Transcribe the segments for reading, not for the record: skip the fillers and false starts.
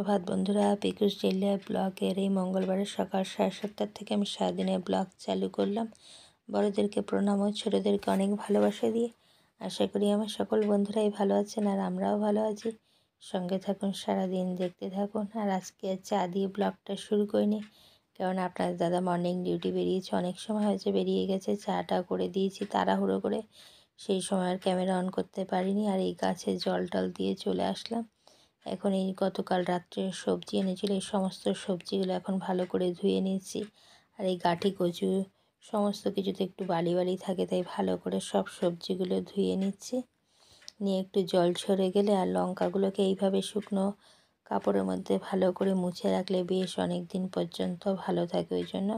সুপ্রভাত বন্ধুরা, পিকুস ডেইলি ব্লগের এই মঙ্গলবারের সকাল 7:30 থেকে আমি সারাদিনের ব্লগ চালু করলাম। বড়োদেরকে প্রণাম ও ছোটোদেরকে অনেক ভালোবাসা দিয়ে আশা করি আমার সকল বন্ধুরাই ভালো আছেন আর আমরাও ভালো আছি। সঙ্গে থাকুন, সারাদিন দেখতে থাকুন। আর আজকে চা দিয়ে ব্লগটা শুরু করিনি, কারণ আপনার দাদা মর্নিং ডিউটি বেরিয়েছে, অনেক সময় হয়েছে বেরিয়ে গেছে। চাটা করে দিয়েছি তাড়াহুড়ো করে, সেই সময় আর ক্যামেরা অন করতে পারিনি। আর এই গাছে জল টল দিয়ে চলে আসলাম। এখন এই গতকাল রাত্রে সবজি এনেছিল, এই সমস্ত সবজিগুলো এখন ভালো করে ধুয়ে নিয়েছি। আর এই গাঁঠি কচু সমস্ত কিছুতে একটু বালি বালি থাকে, তাই ভালো করে সব সবজিগুলো ধুয়ে নিচ্ছি। নিয়ে একটু জল ঝরে গেলে আর লঙ্কাগুলোকে এইভাবে শুকনো কাপড়ের মধ্যে ভালো করে মুছে রাখলে বেশ অনেক দিন পর্যন্ত ভালো থাকে, ওই জন্য।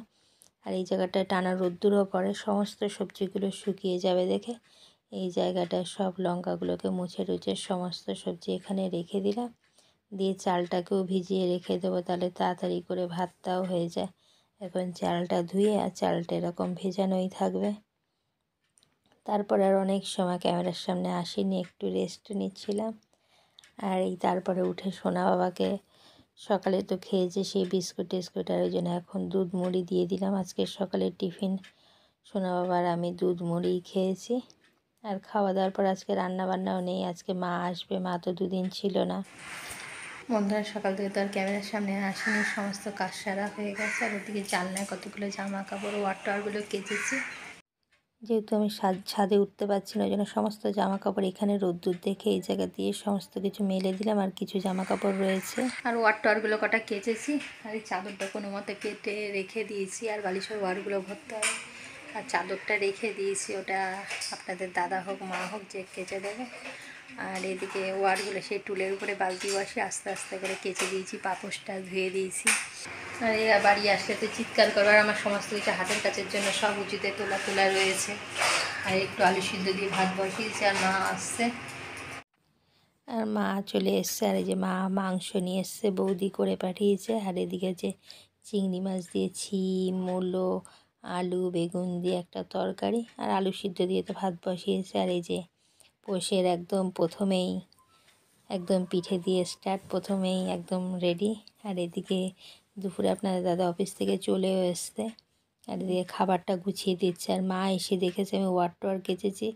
আর এই জায়গাটায় টানা রোদ্দুরও পড়ে, সমস্ত সবজিগুলো শুকিয়ে যাবে দেখে এই জায়গাটায় সব লঙ্কাগুলোকে মুছে টুছে সমস্ত সবজি এখানে রেখে দিলাম। দিয়ে চালটাকেও ভিজিয়ে রেখে দেবো, তাহলে তাড়াতাড়ি করে ভাতটাও হয়ে যায়। এখন চালটা ধুয়ে আর চালটা এরকম ভেজানোই থাকবে। তারপর আর অনেক সময় ক্যামেরার সামনে আসিনি, একটু রেস্ট নিচ্ছিলাম। আর এই তারপরে উঠে সোনা বাবাকে সকালে তো খেয়েছে সেই বিস্কুট টিস্কুট, আর ওই জন্য এখন দুধ মুড়ি দিয়ে দিলাম। আজকে সকালে টিফিন সোনা বাবার আমি দুধ মুড়ি খেয়েছি। আর খাওয়া দাওয়ার পর আজকে রান্না বান্নাও নেই, আজকে মা আসবে, মা তো দুদিন ছিল না। বন্ধুরা সকাল থেকে তো আর ক্যামেরার সামনে আসেনি, সমস্ত কাজ সারা হয়ে গেছে। আর ওদিকে জানলায় কতগুলো জামা কাপড় ওয়ারগুলো কেচেছি। যেহেতু আমি ছাদে উঠতে পারছি না, ওই জন্য সমস্ত জামা কাপড় এখানে রোদ্দুর দেখে এই জায়গা দিয়ে সমস্ত কিছু মেলে দিলাম। আর কিছু জামা কাপড় রয়েছে, আর ওয়ারগুলো কটা কেচেছি। আর এই চাদরটা কোনো মতে কেটে রেখে দিয়েছি, আর বালিশের ওয়ারগুলো ভরতে হবে। আর চাদরটা রেখে দিয়েছি, ওটা আপনাদের দাদা হোক মা হোক যে কেচে দেবে। আর এদিকে ওয়ারগুলো সেই টুলের উপরে বালতি বসে আস্তে আস্তে করে কেচে দিয়েছি, পাপোশটা ধুয়ে দিয়েছি। আর এরা বাড়ি আসলে তো চিৎকার করবার, আমার সমস্ত কিছু হাতের কাছের জন্য সব উঁচুতে তোলা রয়েছে। আর একটু আলু সিদ্ধ দিয়ে ভাত বসিয়েছি, আর মা আসছে, আর মা চলে এসছে। আর এই যে মা মাংস নিয়ে এসছে, বৌদি করে পাঠিয়েছে। আর এদিকে যে চিংড়ি মাছ দিয়ে ছিম, মূলো, আলু, বেগুন দিয়ে একটা তরকারি, আর আলু সিদ্ধ দিয়ে তো ভাত বসিয়েছে। আর এই যে পোষের একদম প্রথমেই একদম পিঠে দিয়ে স্টার্ট, প্রথমেই একদম রেডি। আর এদিকে দুপুরে আপনাদের দাদা অফিস থেকে চলেও এসছে, আর এদিকে খাবারটা গুছিয়ে দিচ্ছে। আর মা এসে দেখেছে আমি ওয়ার কেচেছি,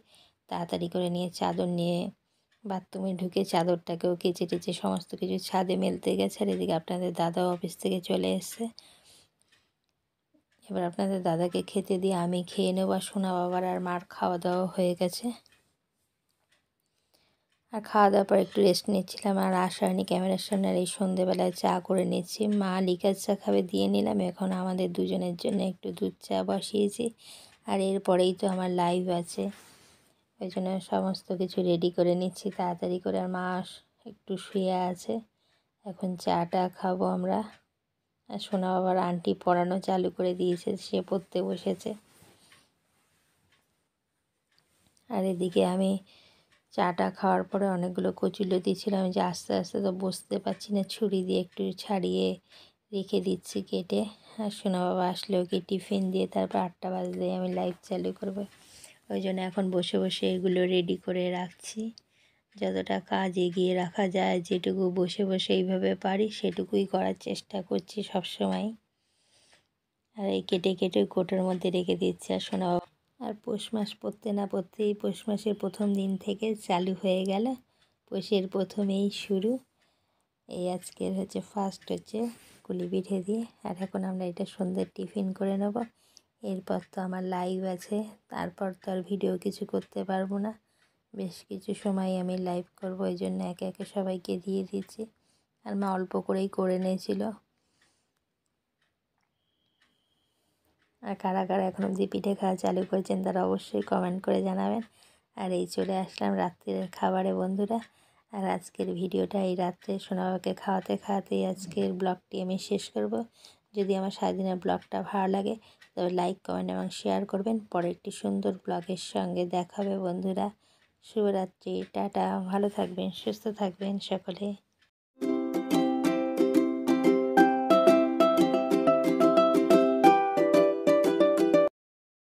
তাড়াতাড়ি করে নিয়ে চাদর নিয়ে বাথরুমে ঢুকে চাদরটাকেও কেচে টেচে সমস্ত কিছু ছাদে মেলতে গেছে। আর এদিকে আপনাদের দাদাও অফিস থেকে চলে এসছে। এবার আপনাদের দাদাকে খেতে দিয়ে আমি খেয়ে নেব। আর সোনা বাবার আর মার খাওয়া দাওয়া হয়ে গেছে। আর খাওয়া দাওয়ার পর একটু রেস্ট নিচ্ছিলাম। আর আসানি ক্যামেরার সামনে, আর এই সন্ধেবেলায় চা করে নিচ্ছি। মা লিকার চা খাবে, দিয়ে নিলাম। এখন আমাদের দুজনের জন্য একটু দুধ চা বসিয়েছি। আর এরপরেই তো আমার লাইভ আছে, ওই জন্য সমস্ত কিছু রেডি করে নিচ্ছি তাড়াতাড়ি করে। আর মা একটু শুয়ে আছে, এখন চাটা খাবো আমরা। আর সোনা বাবার আন্টি পড়ানো চালু করে দিয়েছে, সে পড়তে বসেছে। আর এদিকে আমি চাটা খাওয়ার পরে অনেকগুলো কচুলতি ছিল, আমি যে আস্তে আস্তে তো বসতে পারছি না, ছুরি দিয়ে একটু ছাড়িয়ে রেখে দিচ্ছি কেটে। আর সোনা বাবা আসলেও কি টিফিন দিয়ে তারপর 8টা বাজলেই আমি লাইভ চালু করবো, ওই জন্য এখন বসে বসে এগুলো রেডি করে রাখছি। যতটা কাজ এগিয়ে রাখা যায়, যেটুকু বসে বসে এইভাবে পারি সেটুকুই করার চেষ্টা করছি সব সময়। আর এই কেটে কেটে কোটোর মধ্যে রেখে দিচ্ছি। আর সোনা বাবা আর পৌষ মাস পড়তে না পড়তেই পৌষ মাসের প্রথম দিন থেকে চালু হয়ে গেল, পৌষের প্রথমেই শুরু। এই আজকের হচ্ছে ফার্স্ট হচ্ছে কুলি পিঠে দিয়ে। আর এখন আমরা এটা সন্ধ্যের টিফিন করে নেব। এরপর তো আমার লাইভ আছে, তারপর তো আর ভিডিও কিছু করতে পারবো না, বেশ কিছু সময় আমি লাইভ করব, এই জন্য একে একে সবাইকে দিয়ে দিচ্ছি। আর মা অল্প করেই করে নিয়েছিল। আর কারা কারা এখন অবধি পিঠে খাওয়া চালু করেছেন তারা অবশ্যই কমেন্ট করে জানাবেন। আর এই চলে আসলাম রাত্রের খাবারে বন্ধুরা। আর আজকের ভিডিওটা এই রাত্রে সোনাবাবাকে খাওয়াতে খাওয়াতেই আজকের ব্লগটি আমি শেষ করব। যদি আমার সারাদিনের ব্লগটা ভালো লাগে তবে লাইক, কমেন্ট এবং শেয়ার করবেন। পরে একটি সুন্দর ব্লগের সঙ্গে দেখা হবে বন্ধুরা। শুভরাত্রি, টাটা, ভালো থাকবেন, সুস্থ থাকবেন সকলে।